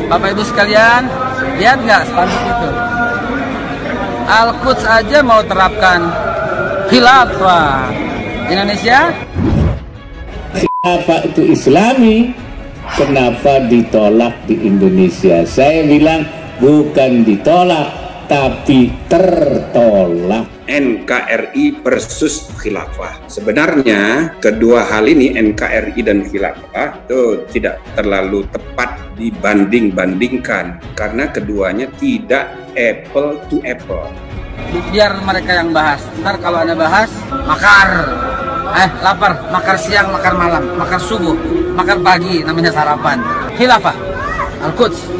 Bapak Ibu sekalian, lihat nggak spanduk itu? Al-Quds aja mau terapkan khilafah. Indonesia? Khilafah itu Islami, kenapa ditolak di Indonesia? Saya bilang bukan ditolak, tapi tertolak. NKRI versus khilafah. Sebenarnya kedua hal ini, NKRI dan khilafah, itu tidak terlalu tepat dibanding-bandingkan karena keduanya tidak apple to apple. Biar mereka yang bahas. Ntar kalau Anda bahas, makar. Lapar, makar siang, makar malam, makar subuh, makar pagi, namanya sarapan. Khilafah, Al-Quds.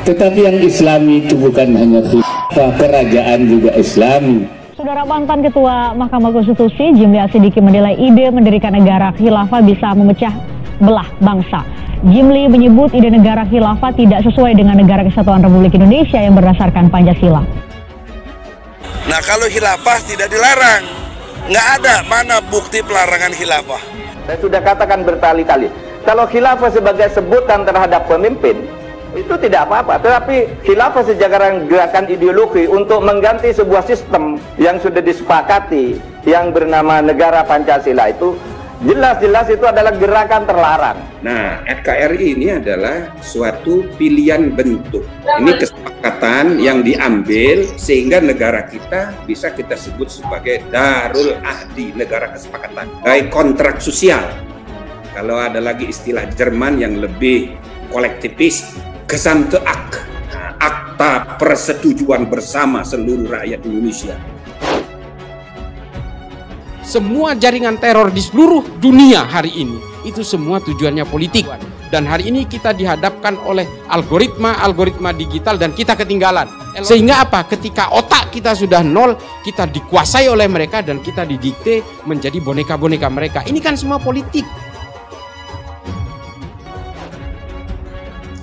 Tetapi yang Islami itu bukan hanya khilafah, kerajaan juga Islami. Saudara, mantan Ketua Mahkamah Konstitusi Jimli Asidiki menilai ide mendirikan negara khilafah bisa memecah belah bangsa. Jimli menyebut ide negara khilafah tidak sesuai dengan Negara Kesatuan Republik Indonesia yang berdasarkan Pancasila. Nah, kalau khilafah tidak dilarang, nggak ada mana bukti pelarangan khilafah. Saya sudah katakan berkali-kali, kalau khilafah sebagai sebutan terhadap pemimpin, itu tidak apa-apa, tetapi khilafah sejalan gerakan ideologi untuk mengganti sebuah sistem yang sudah disepakati yang bernama negara Pancasila itu jelas-jelas itu adalah gerakan terlarang. Nah, NKRI ini adalah suatu pilihan bentuk. Ini kesepakatan yang diambil sehingga negara kita bisa kita sebut sebagai Darul Ahdi, negara kesepakatan. Kayak kontrak sosial. Kalau ada lagi istilah Jerman yang lebih kolektivis, Gesamteakt, akta persetujuan bersama seluruh rakyat Indonesia. Semua jaringan teror di seluruh dunia hari ini itu semua tujuannya politik, dan hari ini kita dihadapkan oleh algoritma digital dan kita ketinggalan. Sehingga apa? Ketika otak kita sudah nol, kita dikuasai oleh mereka dan kita didikte menjadi boneka-boneka mereka. Ini kan semua politik.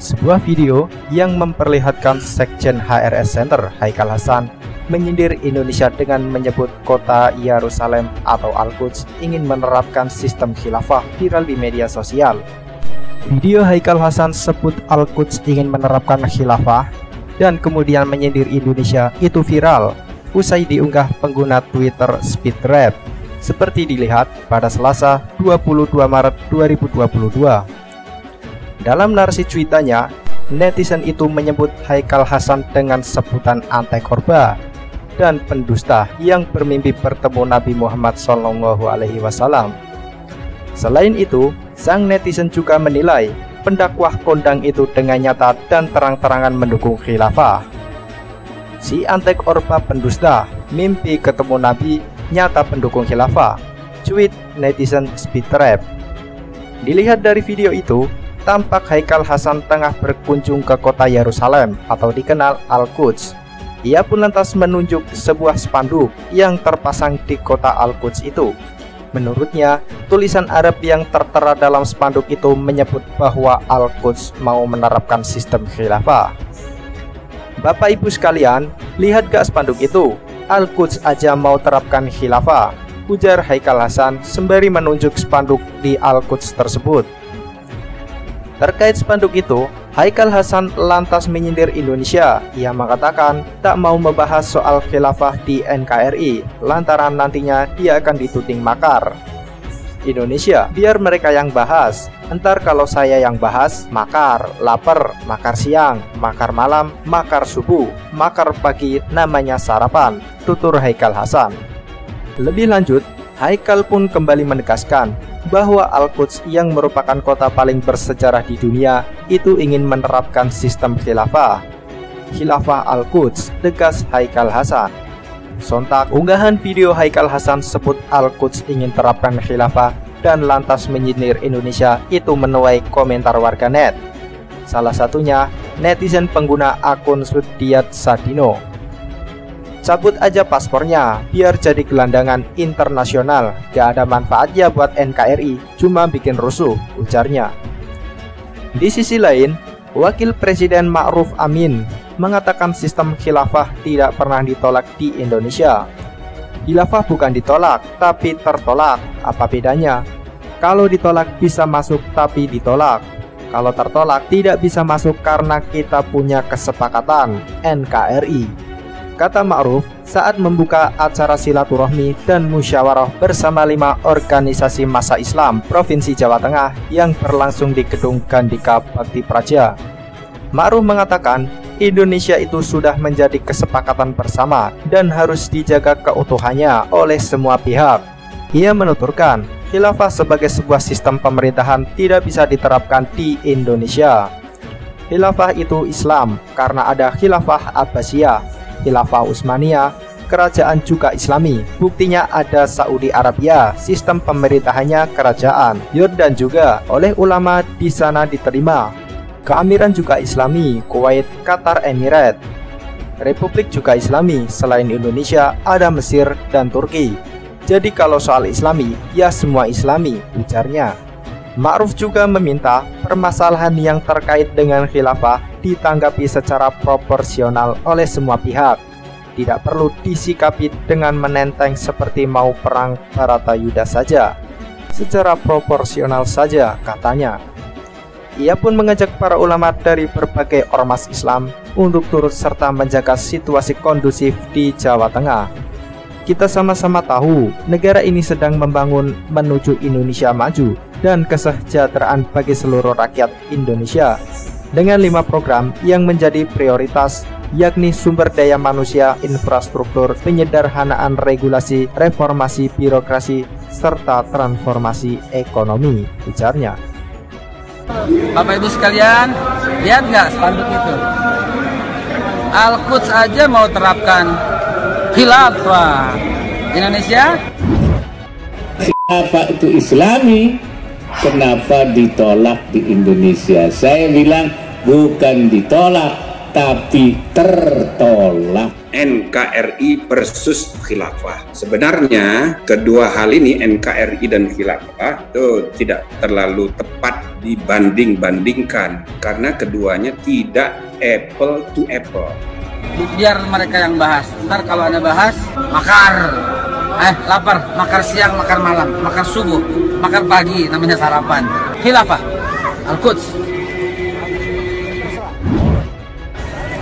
Sebuah video yang memperlihatkan Sekjen HRS Center Haikal Hasan menyindir Indonesia dengan menyebut kota Yerusalem atau Al-Quds ingin menerapkan sistem khilafah viral di media sosial. Video Haikal Hasan sebut Al-Quds ingin menerapkan khilafah dan kemudian menyindir Indonesia itu viral usai diunggah pengguna Twitter SpeedThread seperti dilihat pada Selasa 22 Maret 2022. Dalam narasi cuitannya, netizen itu menyebut Haikal Hasan dengan sebutan antek korba dan pendusta yang bermimpi bertemu Nabi Muhammad SAW. Selain itu, sang netizen juga menilai pendakwah kondang itu dengan nyata dan terang-terangan mendukung khilafah. Si antek orba pendusta, mimpi ketemu Nabi, nyata pendukung khilafah, cuit netizen SpeedThread. Dilihat dari video itu, tampak Haikal Hasan tengah berkunjung ke kota Yerusalem atau dikenal Al-Quds. Ia pun lantas menunjuk sebuah spanduk yang terpasang di kota Al-Quds itu. Menurutnya, tulisan Arab yang tertera dalam spanduk itu menyebut bahwa Al-Quds mau menerapkan sistem khilafah. Bapak Ibu sekalian, lihat gak spanduk itu? Al-Quds aja mau terapkan khilafah, ujar Haikal Hasan sembari menunjuk spanduk di Al-Quds tersebut. Terkait spanduk itu, Haikal Hasan lantas menyindir Indonesia. Ia mengatakan tak mau membahas soal khilafah di NKRI lantaran nantinya dia akan dituding makar. Indonesia, biar mereka yang bahas. Entar kalau saya yang bahas, makar, lapar, makar siang, makar malam, makar subuh, makar pagi, namanya sarapan, tutur Haikal Hasan. Lebih lanjut, Haikal pun kembali menegaskan bahwa Al-Quds yang merupakan kota paling bersejarah di dunia itu ingin menerapkan sistem khilafah. Khilafah Al-Quds, tegas Haikal Hasan. Sontak unggahan video Haikal Hasan sebut Al-Quds ingin terapkan khilafah dan lantas menyindir Indonesia itu menuai komentar warganet. Salah satunya netizen pengguna akun Sudiat Sadino. Cabut aja paspornya, biar jadi gelandangan internasional. Gak ada manfaatnya buat NKRI, cuma bikin rusuh, ujarnya. Di sisi lain, Wakil Presiden Ma'ruf Amin mengatakan sistem khilafah tidak pernah ditolak di Indonesia. Khilafah bukan ditolak, tapi tertolak. Apa bedanya? Kalau ditolak bisa masuk tapi ditolak. Kalau tertolak tidak bisa masuk karena kita punya kesepakatan NKRI, kata Ma'ruf saat membuka acara silaturahmi dan musyawarah bersama 5 organisasi massa Islam Provinsi Jawa Tengah yang berlangsung di Gedung Gandika Bakti Praja. Ma'ruf mengatakan Indonesia itu sudah menjadi kesepakatan bersama dan harus dijaga keutuhannya oleh semua pihak. Ia menuturkan, khilafah sebagai sebuah sistem pemerintahan tidak bisa diterapkan di Indonesia. Khilafah itu Islam karena ada khilafah Abbasiyah, khilafah Utsmaniyah, kerajaan juga Islami. Buktinya ada Saudi Arabia, sistem pemerintahannya kerajaan. Yordan juga oleh ulama di sana diterima. Keamiran juga Islami, Kuwait, Qatar Emirat. Republik juga Islami, selain Indonesia ada Mesir dan Turki. Jadi kalau soal Islami, ya semua Islami, ujarnya. Ma'ruf juga meminta permasalahan yang terkait dengan khilafah ditanggapi secara proporsional oleh semua pihak. Tidak perlu disikapi dengan menenteng seperti mau perang Baratayuda saja. Secara proporsional saja, katanya. Ia pun mengajak para ulama dari berbagai ormas Islam untuk turut serta menjaga situasi kondusif di Jawa Tengah. Kita sama-sama tahu negara ini sedang membangun menuju Indonesia maju dan kesejahteraan bagi seluruh rakyat Indonesia dengan 5 program yang menjadi prioritas, yakni sumber daya manusia, infrastruktur, penyederhanaan regulasi, reformasi birokrasi, serta transformasi ekonomi, ujarnya. Bapak Ibu sekalian, lihat nggak spanduk itu? Al-Quds aja mau terapkan khilafah. Indonesia? Khilafah itu Islami, kenapa ditolak di Indonesia? Saya bilang bukan ditolak, tapi tertolak. NKRI versus khilafah. Sebenarnya kedua hal ini, NKRI dan khilafah, itu tidak terlalu tepat dibanding-bandingkan karena keduanya tidak apple to apple. Biar mereka yang bahas. Ntar kalau Anda bahas, makar. Lapar, makar siang, makar malam, makar subuh, makar pagi, namanya sarapan. Khilafah, Al-Quds.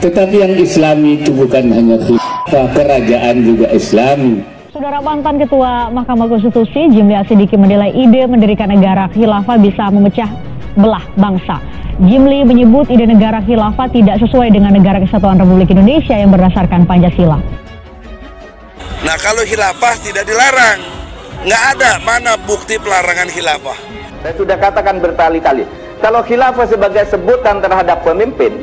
Tetapi yang Islami itu bukan hanya khilafah, kerajaan juga Islami. Saudara, mantan Ketua Mahkamah Konstitusi Jimli Asidiki menilai ide mendirikan negara khilafah bisa memecah belah bangsa. Jimli menyebut ide negara khilafah tidak sesuai dengan Negara Kesatuan Republik Indonesia yang berdasarkan Pancasila. Nah, kalau khilafah tidak dilarang, nggak ada mana bukti pelarangan khilafah. Saya sudah katakan berkali-kali, kalau khilafah sebagai sebutan terhadap pemimpin,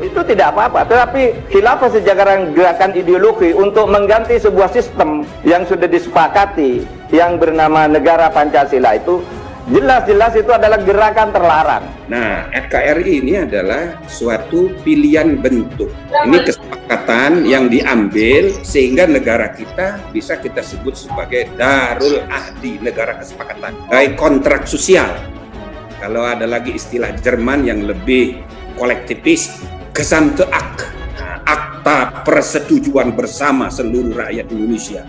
itu tidak apa-apa. Tetapi khilafah sejajaran gerakan ideologi untuk mengganti sebuah sistem yang sudah disepakati, yang bernama negara Pancasila itu, jelas-jelas itu adalah gerakan terlarang. Nah, NKRI ini adalah suatu pilihan bentuk. Ini kesepakatan yang diambil sehingga negara kita bisa kita sebut sebagai Darul Ahdi, negara kesepakatan. Kayak kontrak sosial. Kalau ada lagi istilah Jerman yang lebih kolektivis, Gesamteakt, akta persetujuan bersama seluruh rakyat Indonesia.